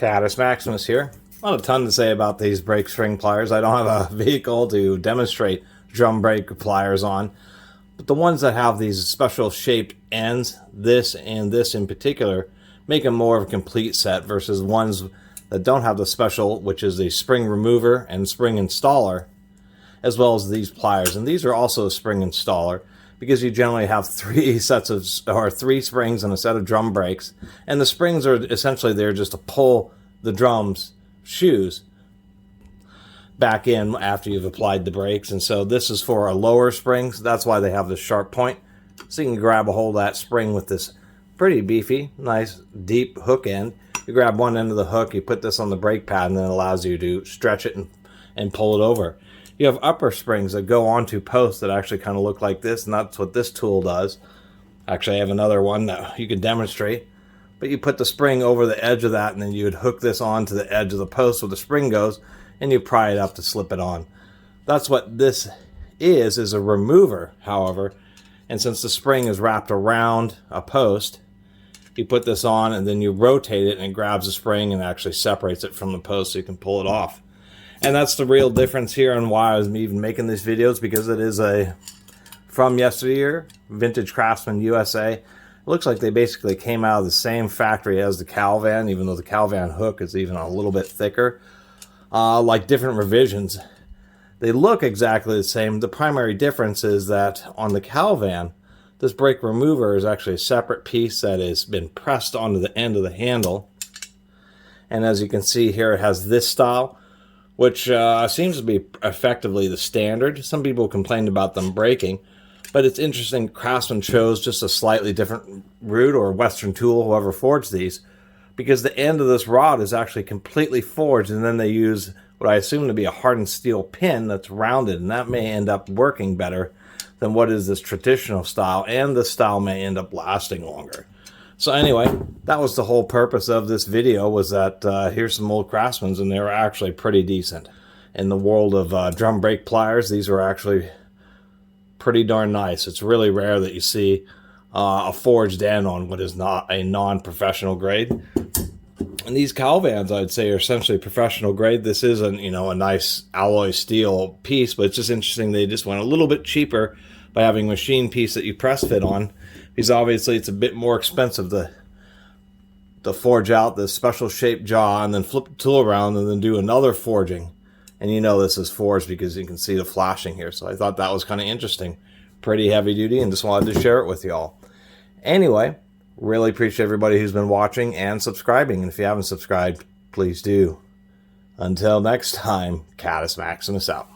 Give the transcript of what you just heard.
Catus Maximus here. Not a ton to say about these brake string pliers. I don't have a vehicle to demonstrate drum brake pliers on, but the ones that have these special shaped ends, this and this in particular, make them more of a complete set versus ones that don't have the special, which is a spring remover and spring installer, as well as these pliers. And these are also a spring installer, because you generally have three springs and a set of drum brakes, and the springs are essentially there just to pull the drum's shoes back in after you've applied the brakes. And so this is for a lower springs. That's why they have this sharp point, so you can grab a hold of that spring with this pretty beefy, nice deep hook end. You grab one end of the hook, you put this on the brake pad, and then it allows you to stretch it and pull it over. You have upper springs that go onto posts that actually kind of look like this, and that's what this tool does. Actually, I have another one that you can demonstrate. But you put the spring over the edge of that, and then you would hook this onto the edge of the post where the spring goes, and you pry it up to slip it on. That's what this is a remover, however. And since the spring is wrapped around a post, you put this on, and then you rotate it, and it grabs the spring and actually separates it from the post so you can pull it off. And that's the real difference here, and why I was even making these videos, because it is a from yesteryear, vintage Craftsman USA. It looks like they basically came out of the same factory as the Calvan, even though the Calvan hook is even a little bit thicker. Like different revisions. They look exactly the same. The primary difference is that on the Calvan, this brake remover is actually a separate piece that has been pressed onto the end of the handle. And as you can see here, it has this style, which seems to be effectively the standard. Some people complained about them breaking, but it's interesting Craftsman chose just a slightly different route, or Western tool, whoever forged these, because the end of this rod is actually completely forged, and then they use what I assume to be a hardened steel pin that's rounded, and that may end up working better than what is this traditional style, and this style may end up lasting longer. So anyway, that was the whole purpose of this video, was that here's some old Craftsmans, and they were actually pretty decent. In the world of drum brake pliers, these were actually pretty darn nice. It's really rare that you see a forged end on what is not a non-professional grade. And these Calvans, I'd say, are essentially professional grade. This is a nice alloy steel piece, but it's just interesting they just went a little bit cheaper by having a machine piece that you press fit on, because obviously it's a bit more expensive to forge out this special shaped jaw and then flip the tool around and then do another forging. And you know this is forged because you can see the flashing here. So I thought that was kind of interesting. Pretty heavy duty, and just wanted to share it with y'all. Anyway, really appreciate everybody who's been watching and subscribing. And if you haven't subscribed, please do. Until next time, Catus Maximus out.